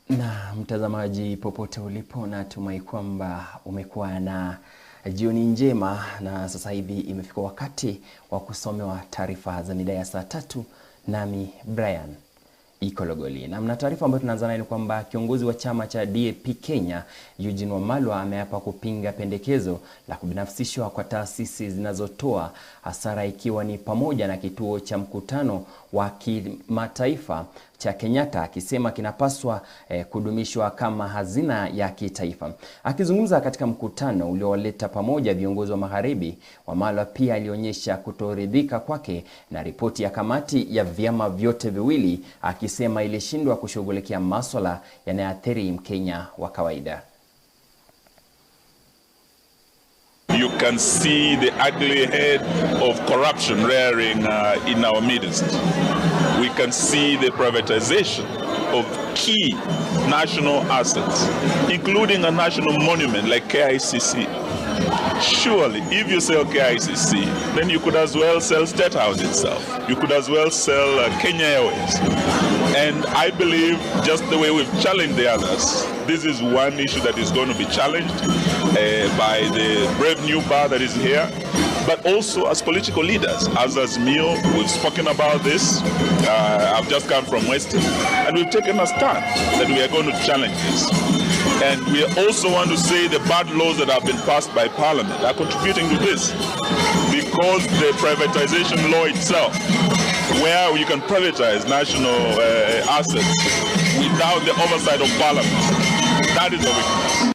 Na mtazamaji popote ulipo, natumai kwamba umekuwa na jioni njema, na sasa hivi imefika wakati wa kusomewa taarifa za mida ya saa 3 nami Brian IKOLO. Na mna taarifa ambayo tunaanza nayo ni kwamba kiongozi wa chama cha DAP Kenya Eugene Wamalwa ameapa kupinga pendekezo la kubinafsishwa kwa taasisi zinazotoa hasara, ikiwa ni pamoja na kituo cha mkutano wa kimataifa cha Kenyatta, akisema kinapaswa kudumishwa kama hazina ya kitaifa. Akizungumza katika mkutano uliowaleta pamoja viongozi wa magharibi, Wamalwa pia alionyesha kutoridhika kwake na ripoti ya kamati ya vyama vyote viwili, akisema ilishindwa kushughulikia masuala yanayoathiri Mkenya wa kawaida. You can see the ugly head of corruption rearing in our midst. We can see the privatization of key national assets, including a national monument like KICC. Surely, if you sell KICC, then you could as well sell State House itself. You could as well sell Kenya Airways. And I believe, just the way we've challenged the others, this is one issue that is going to be challenged by the brave new bar that is here, but also as political leaders. As Mio, we've spoken about this. I've just come from Western, and we've taken a stand that we are going to challenge this. And we also want to say the bad laws that have been passed by Parliament are contributing to this, because the privatization law itself, where you can privatize national assets without the oversight of Parliament, that is a weakness.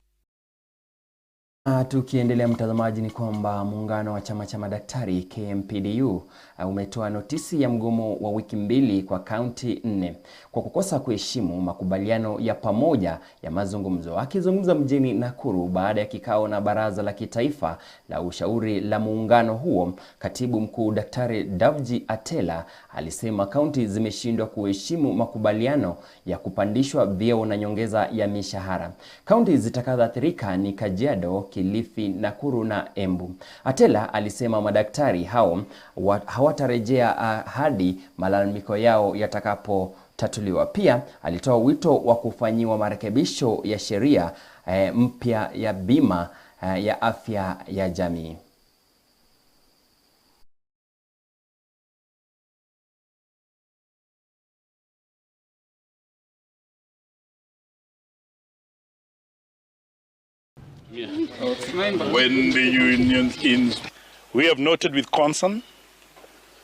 Tukiendelea mtazamaji, ni kwamba muungano wa chama cha madaktari KMPDU umetoa notisi ya mgomo wa wiki 2 kwa kaunti 4 kwa kukosa kuheshimu makubaliano ya pamoja ya mazungumzo. Akizungumza mjini Nakuru baada ya kikao na baraza la kitaifa la ushauri la muungano huo, katibu mkuu Daktari Davji Atela alisema kaunti zimeshindwa kuheshimu makubaliano ya kupandishwa vyeo na nyongeza ya mishahara. Kaunti zitakazoathirika ni Kajiado, Kilifi, Nakuru na Embu. Atela alisema madaktari hao hawatarejea hadi malalamiko yao yatakapotatuliwa. Pia alitoa wito wa kufanyiwa marekebisho ya sheria mpya ya bima ya afya ya jamii. When the unions we have noted with concern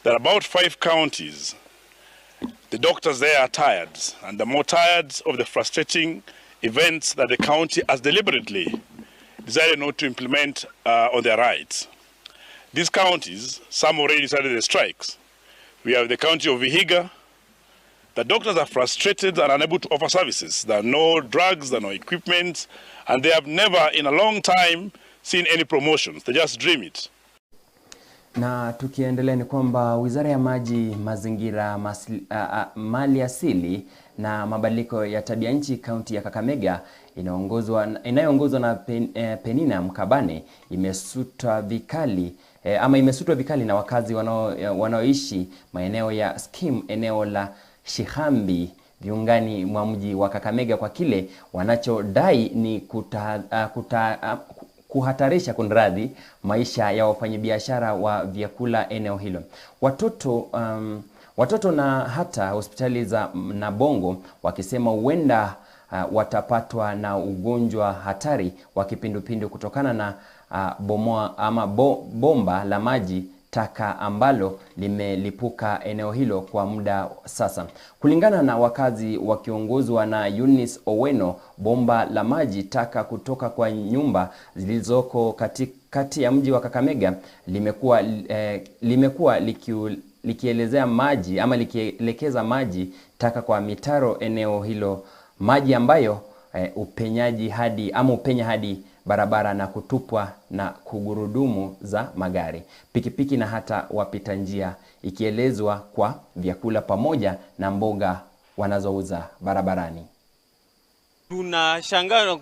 that about 5 counties, the doctors there are tired, and the more tired of the frustrating events that the county has deliberately decided not to implement on their rights. These counties, some already started the strikes. We have the county of Vihiga. The doctors are frustrated and unable to offer services. There are no drugs, there are no equipment, and they have never in a long time seen any promotions. They just dream it. Na tukiendelea ni kwamba Wizara ya Maji, Mazingira, Mali Asili na Mabadiliko ya Tabia Nchi kaunti ya Kakamega inayoongozwa na Penina Mkabane imesutwa vikali na wakazi wanaoishi maeneo ya Skim, eneo la Shihambi, viungani mwa mji wa Kakamega, kwa kile wanachodai ni kuhatarisha maisha ya wafanyabiashara wa vyakula eneo hilo. Watoto na hata hospitali za Nabongo wakisema huenda watapatwa na ugonjwa hatari wa kipindupindu kutokana na bomba la maji taka ambalo limelipuka eneo hilo kwa muda sasa. Kulingana na wakazi wakiongozwa na Eunice Oweno, bomba la maji taka kutoka kwa nyumba zilizoko katikati ya mji wa Kakamega limekuwa likielezea maji ama likielekeza maji taka kwa mitaro eneo hilo, maji ambayo upenya hadi barabara na kutupwa na kugurudumu za magari, pikipiki na hata wapita njia, ikielezwa kwa vyakula pamoja na mboga wanazouza barabarani. Tunashangaa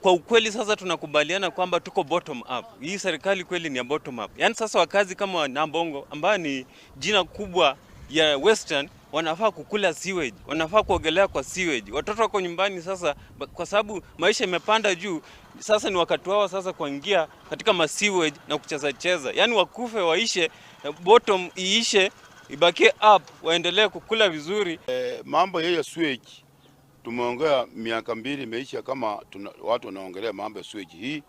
kwa ukweli. Sasa tunakubaliana kwamba tuko bottom up. Hii serikali kweli ni ya bottom up. Yaani sasa wakazi kama Nambongo ambao ni jina kubwa ya Western wanafaa kukula sewage, wanafaa kuogelea kwa sewage. Watoto wako nyumbani sasa, kwa sababu maisha imepanda juu. Sasa ni wakati wao sasa kuingia katika sewage na kucheza. Yani wakufe waishe, bottom iishe, ibakie up, waendelee kukula vizuri. Mambo ya sewage tumeongea miaka 2 imeisha, kama watu wanaongelea mambo ya sewage hii.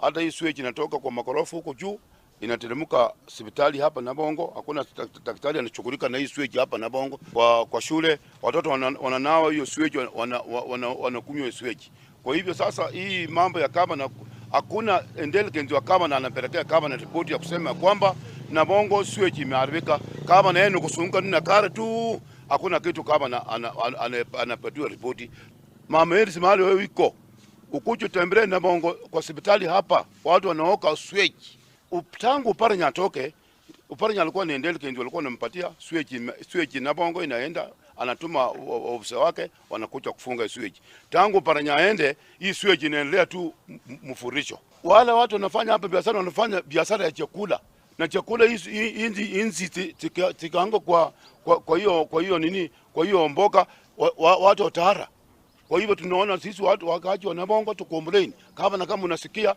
Hata hii sewage inatoka kwa makorofu huko juu, inateremka hospitali hapa Nabongo. Hakuna daktari anachukulika na hii sewage hapa Nabongo. Kwa shule watoto wananawa hiyo sewage, wanakunywa sewage. Kwa hivyo sasa hii mambo ya kama na hakuna intelligence wa kama na anapelekea kama na ripoti ya kusema kwamba Nabongo sewage imeharibika. Kama na yeye kusunga na kare tu, hakuna kitu kama anapatiwa ripoti. Mama Elsi mahali wewe iko ukucho tembele Nabongo kwa hospitali hapa, watu wanaoka sewage. Tangu Uparanya atoke, Uparanya alikuwa ni intelligence, walikuwa wanampatia sewage Nabongo, inaenda anatuma ofisa wake wanakuja kufunga sewage. Tangu Uparanya aende, hii sewage inaendelea tu mfurisho. Wale watu wanafanya hapa biashara, wanafanya biashara ya chakula, na chakula hizi tikaango kwa hiyo mboga watu watara. Kwa hivyo tunaona sisi watu wakaji wa Nabongo tukomplain, kama unasikia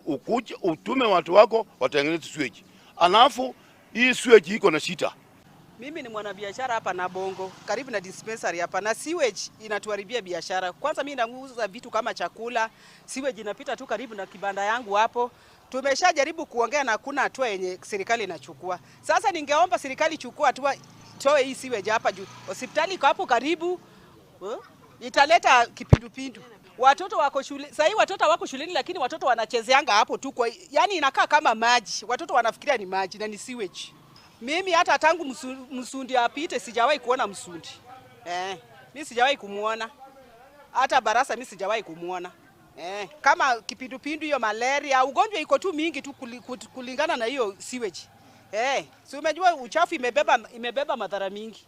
ukuje utume watu wako watengeneze sewage. Alafu hii sewage iko na shida. Mimi ni mwanabiashara hapa Nabongo, karibu na dispensary hapa, na sewage inatuharibia biashara. Kwanza mimi nauza vitu kama chakula, sewage inapita tu karibu na kibanda yangu hapo. Tumeshajaribu kuongea na hakuna hatua yenye serikali inachukua. Sasa ningeomba serikali chukua hatua, toe hii sewage hapa juu. Hospitali iko hapo karibu. Italeta kipindupindu. Watoto wako shule. Sasa hivi watoto wako shuleni, lakini watoto wanachezeanga hapo tu, kwa yani inakaa kama maji. Watoto wanafikiria ni maji na ni sewage. Mimi hata tangu msundi apite sijawahi kuona msundi. Mimi sijawahi kumuona. Hata barasa mimi sijawahi kumuona. Kama kipindupindu hiyo, malaria, ugonjwa iko tu mingi tu kulingana na hiyo sewage. Si umejua uchafu imebeba madhara mingi.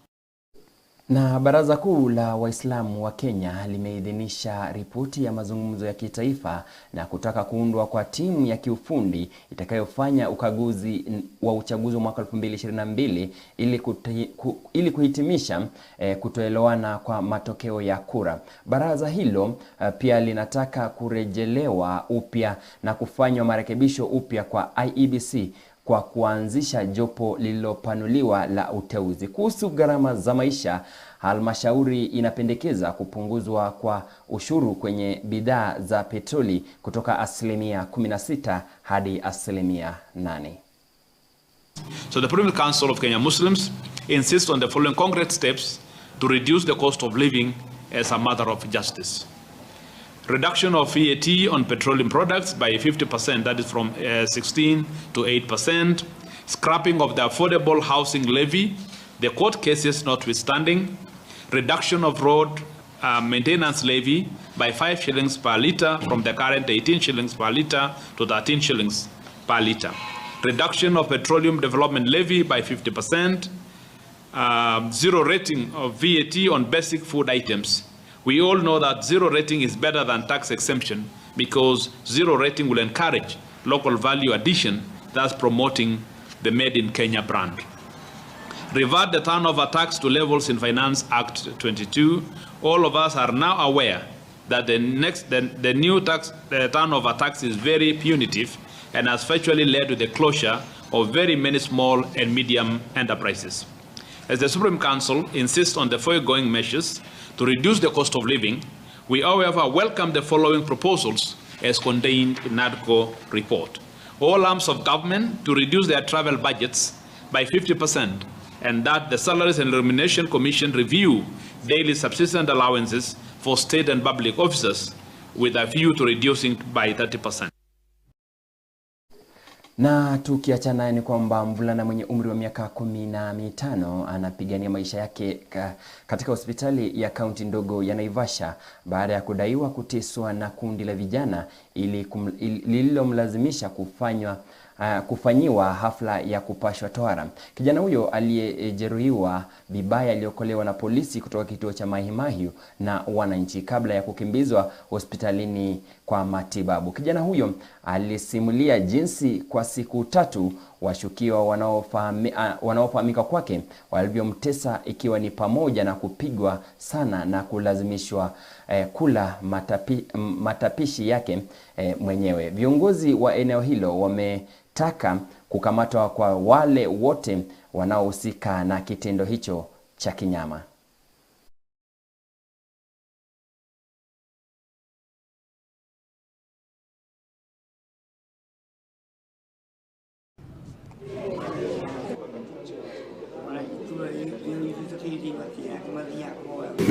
Na Baraza Kuu la Waislamu wa Kenya limeidhinisha ripoti ya mazungumzo ya kitaifa na kutaka kuundwa kwa timu ya kiufundi itakayofanya ukaguzi wa uchaguzi wa mwaka 2022 ili kuhitimisha kutoelewana kwa matokeo ya kura. Baraza hilo pia linataka kurejelewa upya na kufanywa marekebisho upya kwa IEBC kwa kuanzisha jopo lililopanuliwa la uteuzi. Kuhusu gharama za maisha, halmashauri inapendekeza kupunguzwa kwa ushuru kwenye bidhaa za petroli kutoka 16% hadi 8%. So the Supreme Council of Kenya Muslims insists on the following concrete steps to reduce the cost of living as a matter of justice. Reduction of VAT on petroleum products by 50%, that is from 16 to 8%. Scrapping of the affordable housing levy, the court cases notwithstanding. Reduction of road maintenance levy by 5 shillings per litre from the current 18 shillings per litre to 13 shillings per litre. Reduction of petroleum development levy by 50%. Zero rating of VAT on basic food items. We all know that zero rating is better than tax exemption because zero rating will encourage local value addition, thus promoting the Made in Kenya brand. Revert the turnover tax to levels in Finance Act 22. All of us are now aware that the new turnover tax is very punitive and has virtually led to the closure of very many small and medium enterprises. As the Supreme Council insists on the foregoing measures to reduce the cost of living, we however welcome the following proposals as contained in NADCO report. All arms of government to reduce their travel budgets by 50%, and that the Salaries and Remuneration Commission review daily subsistence allowances for state and public officers with a view to reducing by 30%. Na tukiachana ni kwamba mvulana mwenye umri wa miaka 15 anapigania maisha yake katika hospitali ya kaunti ndogo ya Naivasha baada ya kudaiwa kuteswa na kundi la vijana lililomlazimisha kufanyiwa hafla ya kupashwa tohara. Kijana huyo aliyejeruhiwa vibaya aliokolewa na polisi kutoka kituo cha Mahimahiu na wananchi kabla ya kukimbizwa hospitalini kwa matibabu. Kijana huyo alisimulia jinsi kwa siku 3 washukiwa wanaofahamika kwake walivyomtesa, ikiwa ni pamoja na kupigwa sana na kulazimishwa kula matapishi yake mwenyewe. Viongozi wa eneo hilo wametaka kukamatwa kwa wale wote wanaohusika na kitendo hicho cha kinyama.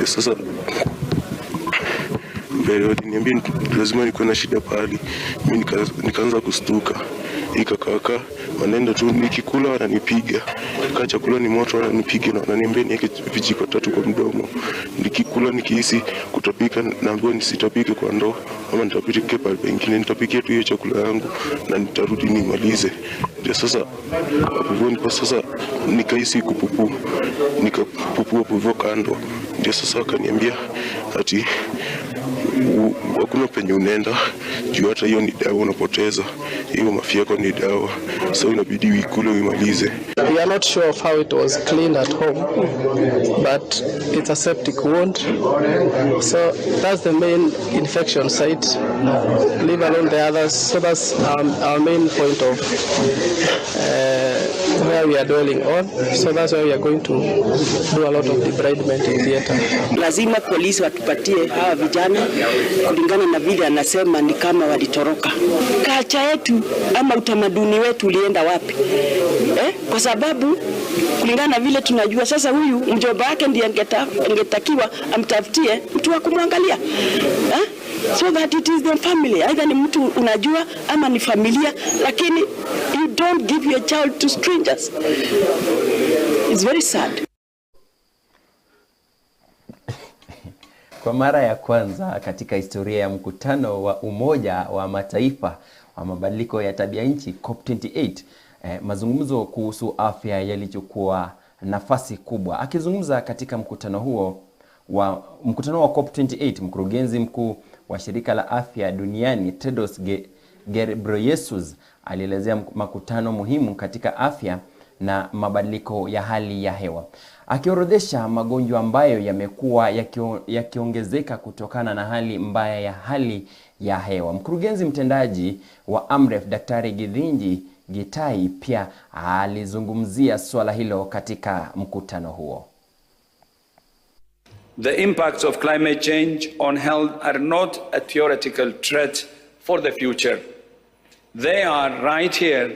Sasa mbele waliniambia lazima nikuwe na shida pale. Mimi nikaanza kustuka. Ikakaka wanaenda tu, nikikula wananipiga. Kama chakula ni moto wananipiga na wananiambia niweke vijiko 3 kwa mdomo. Nikikula nikihisi kutapika naambiwa nisitapike kwa ndoo ama nitapike pale pengine, nitapikia tu hiyo chakula yangu na nitarudi nimalize. Ndio sasa hapo sasa nikahisi kupupu. Nikapupua hapo kando. Ndio sasa wakaniambia ati hakuna penye unaenda juu hata hiyo ni dawa unapoteza. Hiyo mafia yako ni dawa. So inabidi uikule uimalize. We are not sure of how it was cleaned at home, but it's a septic wound. So that's the main infection site, leave alone the others. So that's our main point of where we are dwelling on. So that's why we are going to do a lot of debridement in theater. Lazima polisi watupatie hawa vijana kulingana na vile anasema ni kama walitoroka. Kacha yetu ama utamaduni wetu ulienda wapi? Kwa sababu kulingana na vile tunajua sasa, huyu mjomba wake ndiye angetakiwa amtafutie mtu wa kumwangalia. So that it is the family. Either ni mtu unajua ama ni familia, lakini you don't give your child to strangers. It's very sad. Kwa mara ya kwanza katika historia ya mkutano wa Umoja wa Mataifa wa mabadiliko ya tabia nchi COP28, mazungumzo kuhusu afya yalichukua nafasi kubwa. Akizungumza katika mkutano wa COP28, mkurugenzi mkuu wa shirika la afya duniani Tedros Ghebreyesus alielezea makutano muhimu katika afya na mabadiliko ya hali ya hewa, akiorodhesha magonjwa ambayo yamekuwa yakiongezeka kutokana na hali mbaya ya hali ya hewa. Mkurugenzi mtendaji wa AMREF Daktari Githinji Gitai pia alizungumzia swala hilo katika mkutano huo. The impacts of climate change on health are not a theoretical threat for the future. They are right here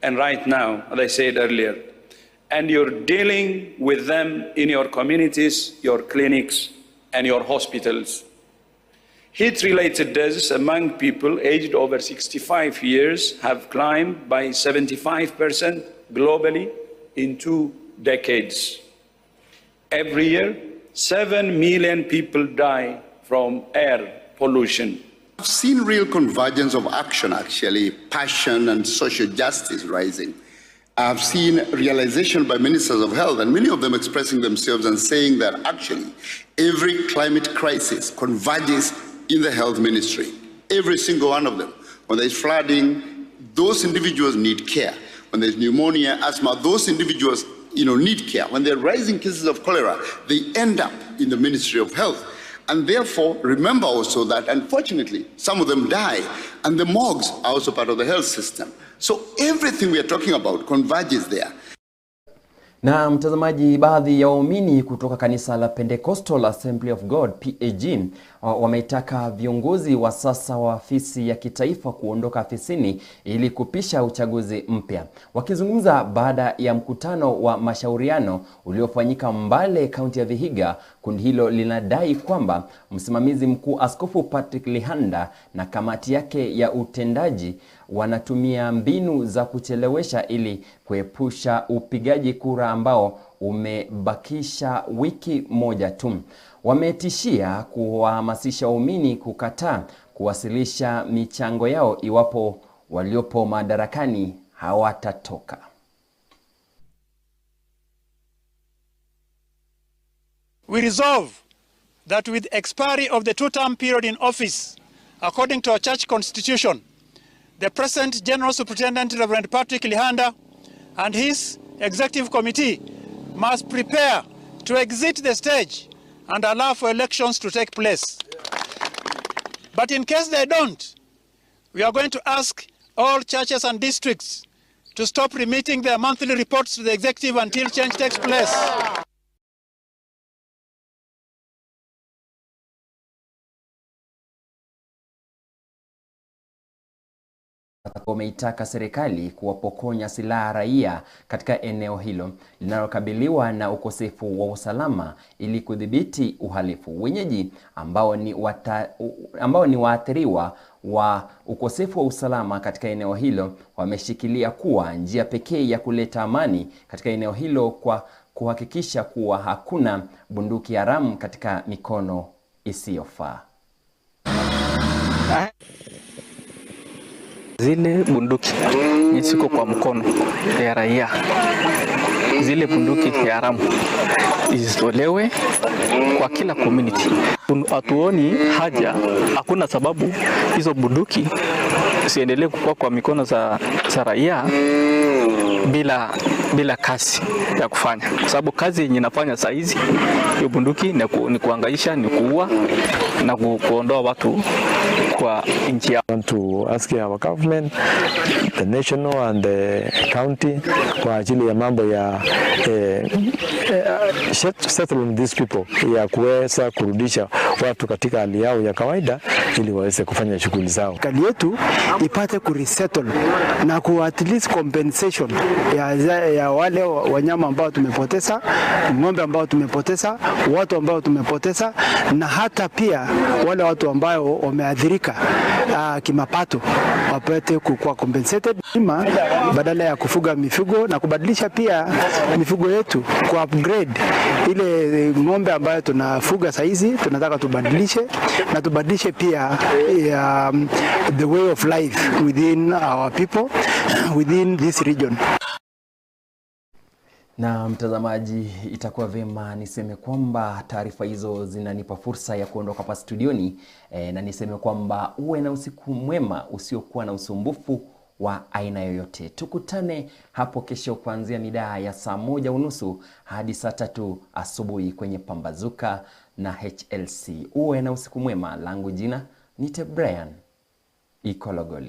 and right now, as I said earlier. And you're dealing with them in your communities, your clinics, and your hospitals. Heat-related deaths among people aged over 65 years have climbed by 75% globally in 2 decades. Every year, 7 million people die from air pollution. I've seen real convergence of action, actually, passion and social justice rising. I've seen realization by ministers of health, and many of them expressing themselves and saying that actually every climate crisis converges in the health ministry. Every single one of them. When there's flooding, those individuals need care. When there's pneumonia, asthma, those individuals need care. When there are rising cases of cholera, they end up in the Ministry of Health. And therefore, remember also that, unfortunately, some of them die, and the morgues are also part of the health system. So everything we are talking about converges there. Na mtazamaji, baadhi ya waumini kutoka kanisa la Pentecostal Assembly of God PAG wametaka viongozi wa sasa wa afisi ya kitaifa kuondoka afisini ili kupisha uchaguzi mpya. Wakizungumza baada ya mkutano wa mashauriano uliofanyika Mbale, kaunti ya Vihiga, kundi hilo linadai kwamba msimamizi mkuu Askofu Patrick Lihanda na kamati yake ya utendaji wanatumia mbinu za kuchelewesha ili kuepusha upigaji kura ambao umebakisha wiki moja tu. Wametishia kuwahamasisha waumini kukataa kuwasilisha michango yao iwapo waliopo madarakani hawatatoka. We resolve that with expiry of the 2-term period in office, according to our church constitution, the present General Superintendent, Reverend Patrick Lihanda, and his executive committee must prepare to exit the stage and allow for elections to take place. But in case they don't, we are going to ask all churches and districts to stop remitting their monthly reports to the executive until change takes place. Wameitaka serikali kuwapokonya silaha raia katika eneo hilo linalokabiliwa na ukosefu wa usalama ili kudhibiti uhalifu. Wenyeji ambao ni waathiriwa wa ukosefu wa usalama katika eneo hilo wameshikilia kuwa njia pekee ya kuleta amani katika eneo hilo kwa kuhakikisha kuwa hakuna bunduki haramu katika mikono isiyofaa. Zile bunduki ziko kwa mkono ya raia, zile bunduki ya haramu izitolewe kwa kila community. Hatuoni haja, hakuna sababu hizo bunduki siendelee kukua kwa mikono za raia bila kazi ya kufanya, kwa sababu kazi yenye nafanya saa hizi hiyo bunduki ni kuangaisha, ni kuua na kuondoa watu kwa nchi yao. I want to ask our government, the national and the county, kwa ajili ya mambo ya settling these people, ya kuweza kurudisha watu katika hali yao ya kawaida ili waweze kufanya shughuli zao. Serikali yetu ipate kuresettle na ku at least compensation ya wale wanyama ambao tumepoteza, ng'ombe ambao tumepoteza, watu ambao tumepoteza, na hata pia wale watu ambao wameathirika kimapato wapate kuwa compensated badala ya kufuga mifugo, na kubadilisha pia mifugo yetu ku upgrade ile ng'ombe ambayo tunafuga saizi, tunataka tubadilishe na tubadilishe pia the way of life within our people within this region. Na mtazamaji, itakuwa vema niseme kwamba taarifa hizo zinanipa fursa ya kuondoka hapa studioni na niseme kwamba uwe na usiku mwema usiokuwa na usumbufu wa aina yoyote. Tukutane hapo kesho kuanzia mida ya saa 1:30 hadi saa 3 asubuhi kwenye Pambazuka na HLC. Uwe na usiku mwema. Langu jina ni Brian IKOLO.